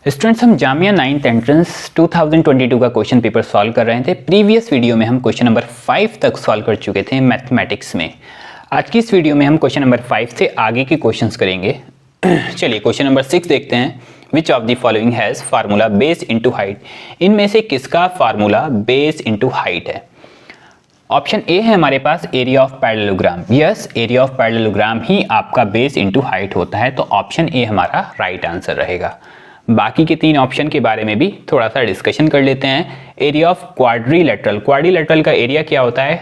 Students, हम Jamia 9th entrance 2022 का question paper solve कर रहे थे। प्रीवियस वीडियो में हम क्वेश्चन नंबर 5 तक सॉल्व कर चुके थे मैथमेटिक्स में। आज की इस वीडियो में हम क्वेश्चन नंबर 5 से आगे के क्वेश्चंस करेंगे। चलिए क्वेश्चन नंबर 6 देखते हैं। Which of the following has formula base into height? इनमें से किसका फार्मूला बेस इंटू हाइट है? ऑप्शन ए है हमारे पास area of parallelogram. Yes, area of parallelogram ही आपका बेस इंटू हाइट होता है, तो ऑप्शन ए हमारा राइट आंसर रहेगा। बाकी के 3 ऑप्शन के बारे में भी थोड़ा सा डिस्कशन कर लेते हैं। एरिया ऑफ क्वाड्रिलेटरल, क्वाड्रिलेटरल का एरिया क्या होता है?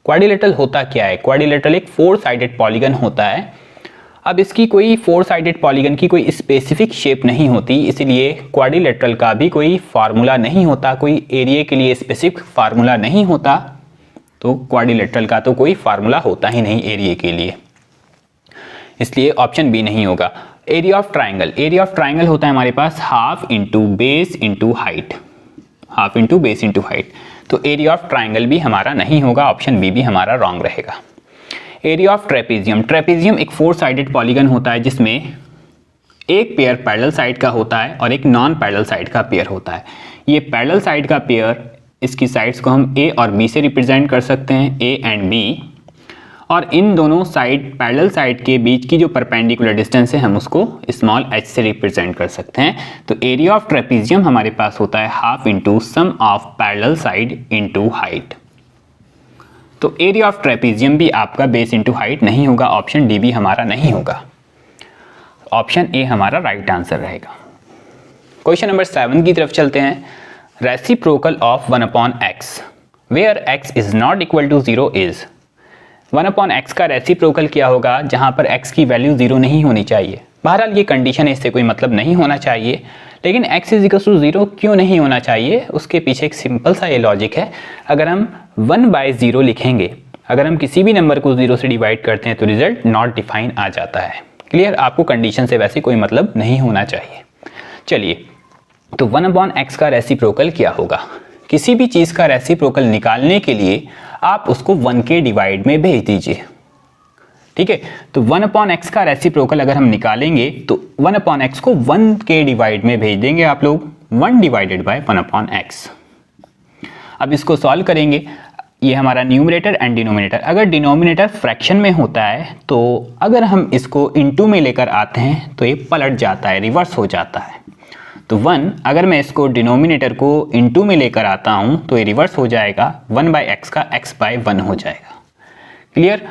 क्वाड्रिलेटरल होता क्या है? क्वाड्रिलेटरल एक 4 साइडेड पॉलीगन होता है। अब इसकी कोई 4 साइडेड पॉलीगन की कोई स्पेसिफिक शेप नहीं होती, इसलिए क्वाड्रिलेटरल का भी कोई फार्मूला नहीं होता, कोई एरिया के लिए स्पेसिफिक फार्मूला नहीं होता। तो क्वाड्रिलेटरल का तो कोई फार्मूला होता ही नहीं एरिया के लिए, इसलिए ऑप्शन बी नहीं होगा। Area of triangle, area of triangle होता है हमारे पास half into base into height, half into base into height. तो एरिया ऑफ ट्राइंगल भी हमारा नहीं होगा, ऑप्शन बी भी हमारा रॉन्ग रहेगा। एरिया ऑफ ट्रेपेजियम, ट्रेपेजियम एक 4 साइडेड पॉलीगन होता है जिसमें एक पेयर पैरेलल साइड का होता है और एक नॉन पैरेलल साइड का पेयर होता है। ये पैरेलल साइड का पेयर, इसकी साइड्स को हम ए और बी से रिप्रेजेंट कर सकते हैं, ए एंड बी, और इन दोनों साइड पैरेलल साइड के बीच की जो परपेंडिकुलर डिस्टेंस है हम उसको स्मॉल h से रिप्रेजेंट कर सकते हैं। तो एरिया ऑफ ट्रेपेजियम हमारे पास होता है half into sum of parallel side into height. तो एरिया ऑफ ट्रेपेजियम भी आपका बेस इंटू हाइट नहीं होगा, ऑप्शन डी भी हमारा नहीं होगा, ऑप्शन ए हमारा राइट आंसर रहेगा। क्वेश्चन नंबर 7 की तरफ चलते हैं। Reciprocal of 1/x where x is not equal to 0 is. 1/x का रेसिप्रोकल क्या होगा जहां पर x की वैल्यू 0 नहीं होनी चाहिए। बहरहाल ये कंडीशन है, इससे कोई मतलब नहीं होना चाहिए, लेकिन x इज इक्वल टू 0 क्यों नहीं होना चाहिए, उसके पीछे एक सिंपल सा ये लॉजिक है। अगर हम 1/0 लिखेंगे, अगर हम किसी भी नंबर को 0 से डिवाइड करते हैं तो रिजल्ट नॉट डिफाइन आ जाता है। क्लियर, आपको कंडीशन से वैसे कोई मतलब नहीं होना चाहिए। चलिए, तो 1/x का रेसिप्रोकल क्या होगा? किसी भी चीज़ का रेसिप्रोकल निकालने के लिए आप उसको 1 के डिवाइड में भेज दीजिए। ठीक है, तो 1/x का रेसिप्रोकल अगर हम निकालेंगे तो 1/x को 1 के डिवाइड में भेज देंगे आप लोग, 1 डिवाइडेड बाय 1/x। अब इसको सॉल्व करेंगे, ये हमारा न्यूमरेटर एंड डिनोमिनेटर। अगर डिनोमिनेटर फ्रैक्शन में होता है तो अगर हम इसको इनटू में लेकर आते हैं तो ये पलट जाता है, रिवर्स हो जाता है। तो 1, अगर मैं इसको डिनोमिनेटर को इनटू में लेकर आता हूं तो ये रिवर्स हो जाएगा, 1/x का x/1 हो जाएगा। क्लियर,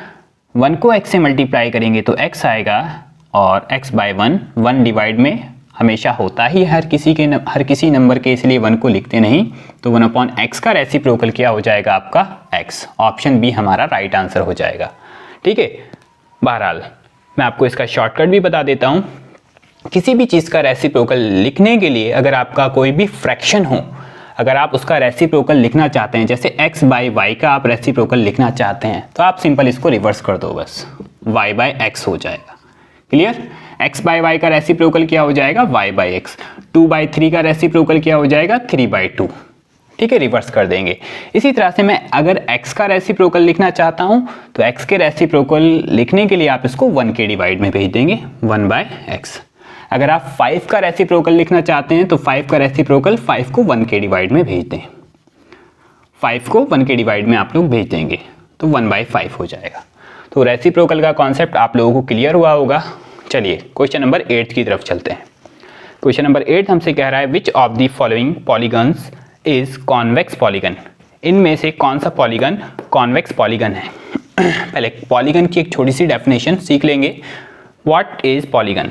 1 को x से मल्टीप्लाई करेंगे तो x आएगा और x/1, 1 डिवाइड में हमेशा होता ही हर किसी नंबर के, इसलिए 1 को लिखते नहीं। तो 1/x का रेसिप्रोकल क्या हो जाएगा आपका x, ऑप्शन बी हमारा राइट आंसर हो जाएगा। ठीक है, बहरहाल मैं आपको इसका शॉर्टकट भी बता देता हूँ। किसी भी चीज़ का रेसिप्रोकल लिखने के लिए अगर आपका कोई भी फ्रैक्शन हो, अगर आप उसका रेसिप्रोकल लिखना चाहते हैं, जैसे x/y का आप रेसिप्रोकल लिखना चाहते हैं, तो आप सिंपल इसको रिवर्स कर दो, बस y/x हो जाएगा। क्लियर, x/y का रेसिप्रोकल क्या हो जाएगा, y/x। 2/3 का रेसिप्रोकल क्या हो जाएगा, 3/2। ठीक है, रिवर्स कर देंगे। इसी तरह से मैं अगर x का रेसिप्रोकल लिखना चाहता हूं तो x के रेसिप्रोकल लिखने के लिए आप इसको 1 के डिवाइड में भेज देंगे, 1/x। अगर आप 5 का रेसिप्रोकल लिखना चाहते हैं तो 5 का रेसिप्रोकल 5 को 1 के डिवाइड में भेज दें, 5 को 1 के डिवाइड में आप लोग भेज देंगे तो 1/5 हो जाएगा। तो रेसिप्रोकल का कॉन्सेप्ट आप लोगों को क्लियर हुआ होगा। चलिए क्वेश्चन नंबर 8 की तरफ चलते हैं। क्वेश्चन नंबर 8 हमसे कह रहा है विच of the following polygons is convex polygon. इनमें से कौन सा पॉलीगन कॉन्वेक्स पॉलीगन है? पहले पॉलीगन की एक छोटी सी डेफिनेशन सीख लेंगे। What is polygon?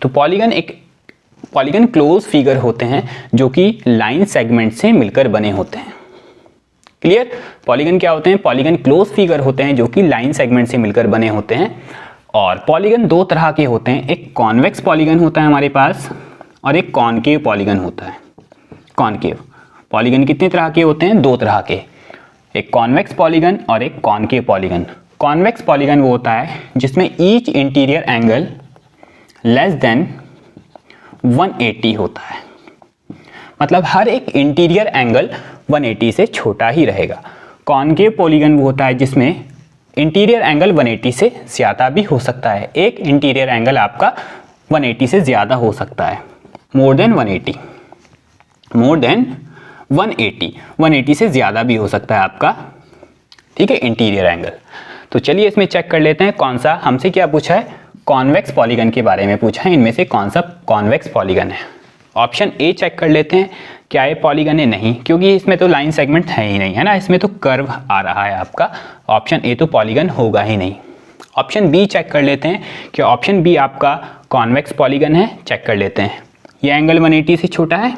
तो पॉलीगन क्लोज फिगर होते हैं जो कि लाइन सेगमेंट से मिलकर बने होते हैं। क्लियर, पॉलीगन क्या होते हैं? पॉलीगन क्लोज फिगर होते हैं जो कि लाइन सेगमेंट से मिलकर बने होते हैं। और पॉलीगन 2 तरह के होते हैं, एक कॉन्वेक्स पॉलीगन होता है हमारे पास और एक कॉनकेव पॉलीगन होता है। कॉनकेव पॉलीगन कितने तरह के होते हैं? 2 तरह के, एक कॉन्वेक्स पॉलीगन और एक कॉनकेव पॉलीगन। कॉन्वेक्स पॉलीगन वो होता है जिसमें each interior angle less than 180 होता है, मतलब हर एक इंटीरियर एंगल 180 से छोटा ही रहेगा। कॉनकेव पॉलीगन वो होता है जिसमें इंटीरियर एंगल 180 से ज़्यादा भी हो सकता है, एक इंटीरियर एंगल आपका 180 से ज़्यादा हो सकता है। मोर देन 180, मोर देन 180 से ज़्यादा भी हो सकता है आपका, ठीक है, इंटीरियर एंगल। तो चलिए इसमें चेक कर लेते हैं कौन सा, हमसे क्या पूछा है, कॉन्वेक्स पॉलीगन के बारे में पूछा है, इनमें से कौन सा कॉन्वेक्स पॉलीगन है। ऑप्शन ए चेक कर लेते हैं, क्या ये पॉलीगन है, नहीं, क्योंकि इसमें तो लाइन सेगमेंट है ही नहीं, है ना, इसमें तो कर्व आ रहा है आपका, ऑप्शन ए तो पॉलीगन होगा ही नहीं। ऑप्शन बी चेक कर लेते हैं, क्या ऑप्शन बी आपका कॉन्वेक्स पॉलीगन है, चेक कर लेते हैं। ये एंगल 180 से छोटा है,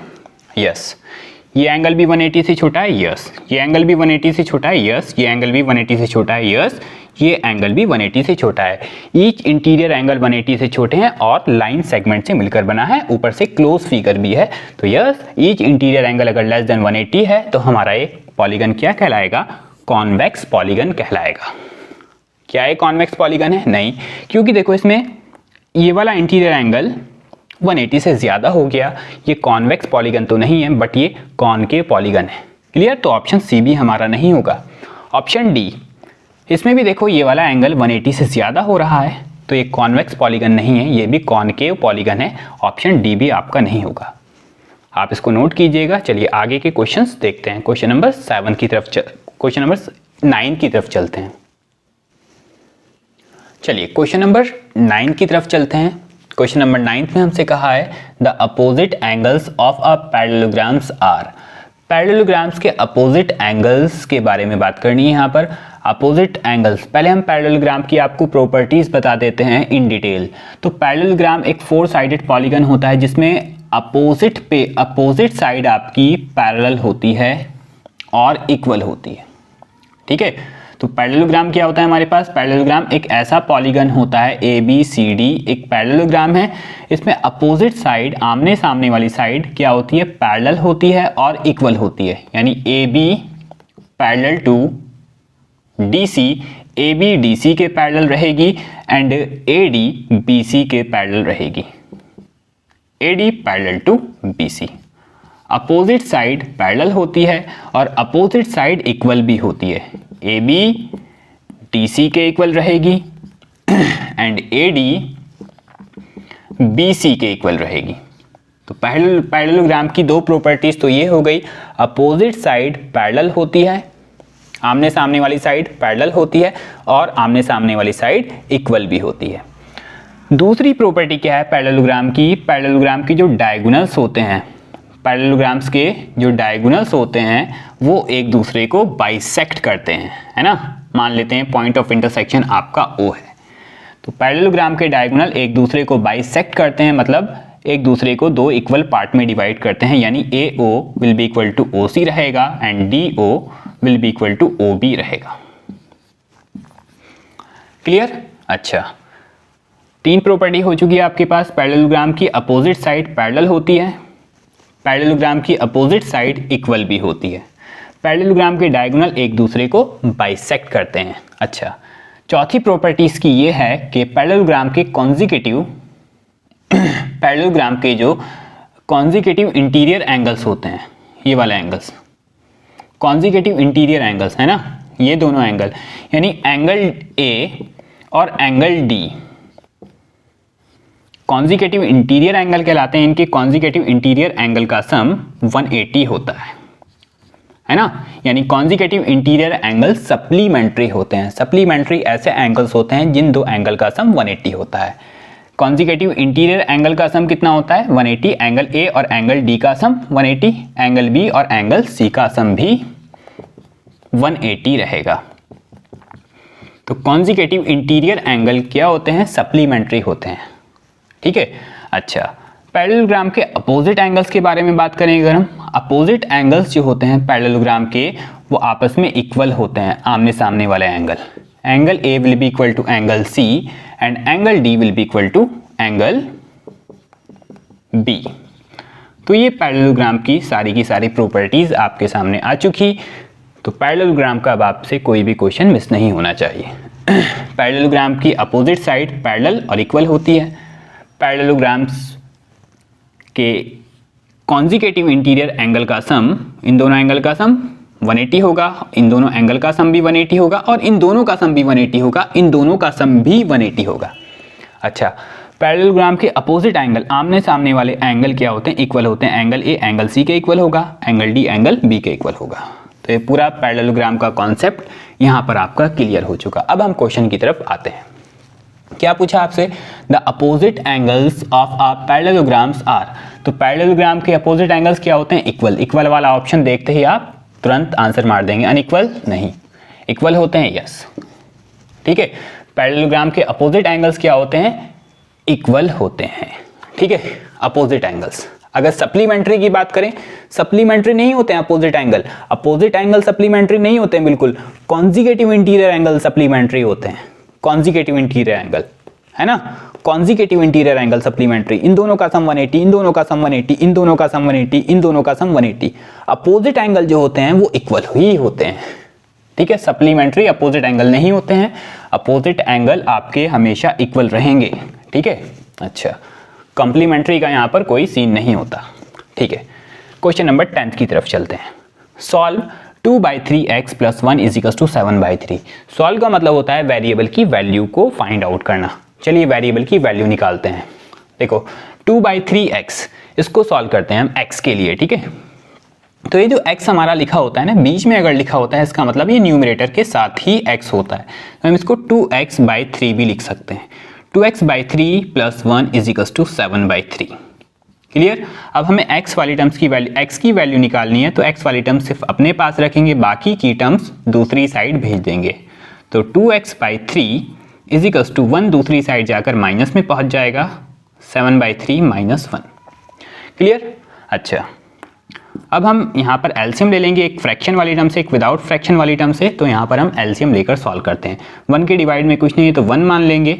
यस, ये एंगल भी 180 से छोटा है, यस, ये एंगल भी 180 से छोटा है, यस, ये एंगल भी 180 से छोटा है, यस, ये एंगल भी 180 से छोटा है। ईच इंटीरियर एंगल 180 से छोटे हैं और लाइन सेगमेंट से मिलकर बना है, ऊपर से क्लोज फिगर भी है, तो यस, ईच इंटीरियर एंगल अगर लेस देन 180 है तो हमारा एक पॉलीगन क्या कहलाएगा, कॉन्वेक्स पॉलीगन कहलाएगा। क्या ये कॉन्वेक्स पॉलीगन है, नहीं, क्योंकि देखो इसमें ये वाला इंटीरियर एंगल 180 से ज़्यादा हो गया, ये कॉन्वेक्स पॉलीगन तो नहीं है, बट ये कॉनकेव पॉलीगन है। क्लियर, तो ऑप्शन सी भी हमारा नहीं होगा। ऑप्शन डी, इसमें भी देखो ये वाला एंगल 180 से ज़्यादा हो रहा है, तो ये कॉन्वेक्स पॉलीगन नहीं है, ये भी कॉनकेव पॉलीगन है, ऑप्शन डी भी आपका नहीं होगा। आप इसको नोट कीजिएगा। चलिए आगे के क्वेश्चंस देखते हैं, क्वेश्चन नंबर 7 की तरफ, क्वेश्चन नंबर 9 की तरफ चलते हैं। चलिए क्वेश्चन नंबर 9 की तरफ चलते हैं। क्वेश्चन नंबर 9 में हमसे कहा है the opposite angles of a parallelograms are. Parallelograms के अपोजिट एंगल्स के बारे में बात करनी है यहाँ पर। अपोजिट एंगल्स, पहले हम पैरेललोग्राम की आपको प्रॉपर्टीज बता देते हैं इन डिटेल। तो पैरेललोग्राम एक 4 साइडेड पॉलीगन होता है जिसमें अपोजिट साइड आपकी पैरेलल होती है और इक्वल होती है, ठीक है। तो पैरेललोग्राम क्या होता है हमारे पास, पैरेललोग्राम एक ऐसा पॉलीगन होता है, ABCD एक पैरेललोग्राम है, इसमें अपोजिट साइड, आमने सामने वाली साइड क्या होती है, पैरेलल होती है और इक्वल होती है, यानी AB parallel to DC, AB DC के पैरेलल रहेगी एंड AD BC के पैरेलल रहेगी, AD parallel to BC। Opposite side parallel होती है और अपोजिट साइड इक्वल भी होती है, AB DC के इक्वल रहेगी एंड AD BC के इक्वल रहेगी। तो पैरेललोग्राम की 2 प्रॉपर्टीज तो ये हो गई, अपोजिट साइड पैरेलल होती है, आमने सामने वाली साइड पैरेलल होती है और आमने सामने वाली साइड इक्वल भी होती है। दूसरी प्रॉपर्टी क्या है पैरेललोग्राम की, पैरेललोग्राम की जो डायगोनल्स होते हैं, पैरेललोग्राम्स के जो डायगोनल्स होते हैं वो एक दूसरे को बाइसेक्ट करते हैं, है ना। मान लेते हैं पॉइंट ऑफ इंटरसेक्शन आपका O है, तो पैरेललोग्राम के डायगोनल एक दूसरे को बाइसेक्ट करते हैं, मतलब एक दूसरे को 2 इक्वल पार्ट में डिवाइड करते हैं, यानी AO will be equal to OC रहेगा and DO will be equal to OB रहेगा। क्लियर, अच्छा, 3 प्रॉपर्टी हो चुकी है आपके पास। पैरेललोग्राम की अपोजिट साइड पैरेलल होती है, पैरेललोग्राम की अपोजिट साइड इक्वल भी होती है, पैरेललोग्राम के डायगोनल एक दूसरे को बाइसेक्ट करते हैं। अच्छा, चौथी प्रॉपर्टीज की ये है कि पैरेललोग्राम के कॉन्जिक्यूटिव पैरेललोग्राम के जो कॉन्जिक्यूटिव इंटीरियर एंगल्स होते हैं, ये वाले एंगल्स कॉन्जिक्यूटिव इंटीरियर एंगल्स है ना, ये दोनों एंगल, यानी एंगल A और angle D consecutive interior angle कहलाते हैं। इनके कॉन्जिक्यूटिव इंटीरियर एंगल का सम 180 होता है ना, यानी कॉन्जिक्यूटिव इंटीरियर एंगल सप्लीमेंट्री होते हैं। सप्लीमेंट्री ऐसे एंगल्स होते हैं जिन 2 एंगल का सम 180 होता है। कॉन्जिक्यूटिव इंटीरियर एंगल का सम कितना होता है, 180, एंगल A और एंगल D का सम 180, एंगल B और एंगल C का सम भी 180 रहेगा। तो कॉन्जिक्यूटिव इंटीरियर एंगल क्या होते हैं, सप्लीमेंट्री होते हैं, ठीक है। अच्छा, पैरेललोग्राम के अपोजिट एंगल्स के बारे में बात करें अगर हम, अपोजिट एंगल्स जो होते हैं पैरेललोग्राम के वो आपस में इक्वल होते हैं, आमने सामने वाले angle, angle A will be equal to angle C and angle D will be equal to angle B। तो ये पैरेललोग्राम की सारी प्रॉपर्टीज आपके सामने आ चुकी। तो पैरेललोग्राम का अब आपसे कोई भी क्वेश्चन मिस नहीं होना चाहिए। पैरेललोग्राम की अपोजिट साइड पैरेलल और इक्वल होती है, पैरेललोग्राम्स के कॉन्जिक्यूटिव इंटीरियर एंगल का सम, इन दोनों एंगल का सम 180 होगा, इन दोनों एंगल का सम भी 180 होगा और इन दोनों का सम भी 180 होगा, इन दोनों का सम भी 180 होगा। अच्छा, पैरेललोग्राम के अपोजिट एंगल, आमने सामने वाले एंगल क्या होते हैं, इक्वल होते हैं। एंगल ए एंगल सी के इक्वल होगा, एंगल डी एंगल बी के इक्वल होगा। तो ये पूरा पैरेललोग्राम का कॉन्सेप्ट यहाँ पर आपका क्लियर हो चुका। अब हम क्वेश्चन की तरफ आते हैं। क्या पूछा आपसे, the opposite angles of a parallelograms are. तो पैरेललोग्राम के अपोजिट एंगल्स क्या होते हैं, इक्वल। इक्वल वाला ऑप्शन देखते ही आप तुरंत आंसर मार देंगे, अनइक्वल नहीं, इक्वल होते हैं, यस, ठीक है। पैरेललोग्राम के अपोजिट एंगल्स क्या होते हैं, इक्वल होते हैं, ठीक है, अपोजिट एंगल्स। अगर सप्लीमेंट्री की बात करें, सप्लीमेंट्री नहीं होते हैं opposite angle, opposite angle supplementary नहीं होते हैं बिल्कुल, कॉन्जिगेटिव इंटीरियर एंगल सप्लीमेंट्री होते हैं, कॉन्जिगेटिव इंटीरियर एंगल, है ना, कॉन्जिगेटिव इंटीरियर एंगल सप्लीमेंट्री। इन दोनों का सम 180, इन दोनों का सम 180, इन दोनों का सम 180, इन दोनों का सम 180। अपोजिट एंगल जो होते हैं वो इक्वल ही होते हैं, ठीक है। सप्लीमेंट्री अपोजिट एंगल नहीं होते हैं, अपोजिट एंगल आपके हमेशा इक्वल रहेंगे, ठीक है। अच्छा, कॉम्प्लीमेंट्री का यहाँ पर कोई सीन नहीं होता, ठीक है। क्वेश्चन नंबर 10 की तरफ चलते हैं। Solve 2/3x + 1 = 7/3। सॉल्व का मतलब होता है वेरिएबल की वैल्यू को फाइंड आउट करना। चलिए वेरिएबल की वैल्यू निकालते हैं। देखो 2/3x, इसको सॉल्व करते हैं हम x के लिए, ठीक है। तो ये जो x हमारा लिखा होता है ना, बीच में अगर लिखा होता है इसका मतलब ये न्यूमरेटर के साथ ही x होता है, तो हम इसको 2x/3 भी लिख सकते हैं। 2x/3 + 1 = 7/3। क्लियर। अब हमें x वाली टर्म्स की वैल्यू, x की वैल्यू निकालनी है, तो x वाली टर्म्स सिर्फ अपने पास रखेंगे, बाकी की टर्म्स दूसरी साइड भेज देंगे। तो 2x/3 = 1 दूसरी साइड जाकर माइनस में पहुंच जाएगा, 7/3 - 1। क्लियर। अच्छा, अब हम यहाँ पर एलसीएम ले लेंगे, एक फ्रैक्शन वाली टर्म से, एक विदाउट फ्रैक्शन वाली टर्म से। तो यहाँ पर हम एलसीएम लेकर सॉल्व करते हैं। 1 के डिवाइड में कुछ नहीं है तो 1 मान लेंगे।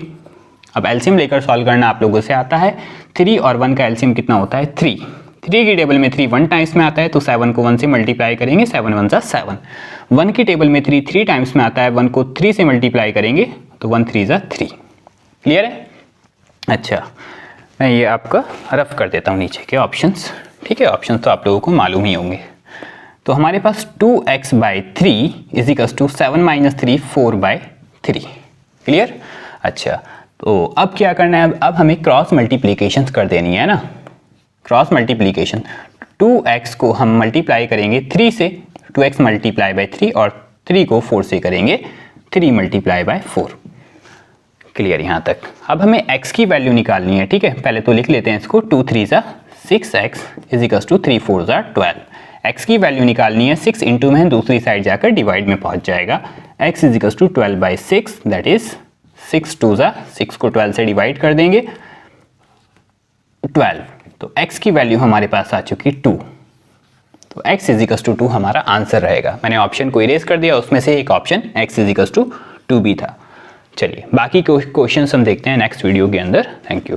अब एलसीएम लेकर सॉल्व करना आप लोगों से आता है। 3 और 1 का एलसीएम कितना होता है, 3। 3 की टेबल में 3 1 टाइम्स में आता है, तो 7 को 1 से मल्टीप्लाई करेंगे, 7 1 = 7। 1 की टेबल में 3 3 टाइम्स में आता है, 1 को 3 से मल्टीप्लाई करेंगे तो 1 3 = 3। क्लियर है। अच्छा, मैं ये आपका रफ कर देता हूँ नीचे के ऑप्शंस, ठीक है। ऑप्शंस तो आप लोगों को मालूम ही होंगे। तो हमारे पास 2x/3 = 7 - 3 4/3। क्लियर। अच्छा, तो अब क्या करना है, अब हमें क्रॉस मल्टीप्लीकेशन कर देनी है ना, क्रॉस मल्टीप्लीकेशन। 2x को हम मल्टीप्लाई करेंगे 3 से, 2x × 3, और 3 को 4 से करेंगे, 3 × 4। क्लियर यहाँ तक। अब हमें x की वैल्यू निकालनी है, ठीक है। पहले तो लिख लेते हैं इसको, 2 3 = 6x = 3 4 = 12। x की वैल्यू निकालनी है, 6 इंटू में दूसरी साइड जाकर डिवाइड में पहुंच जाएगा। x = 12/6, दैट इज 6 2 = 6 को 12 से डिवाइड कर देंगे, 12। तो x की वैल्यू हमारे पास आ चुकी 2। तो x = 2 हमारा आंसर रहेगा। मैंने ऑप्शन को इरेज कर दिया, उसमें से एक ऑप्शन x = 2 भी था। चलिए बाकी क्वेश्चन हम देखते हैं नेक्स्ट वीडियो के अंदर। Thank you.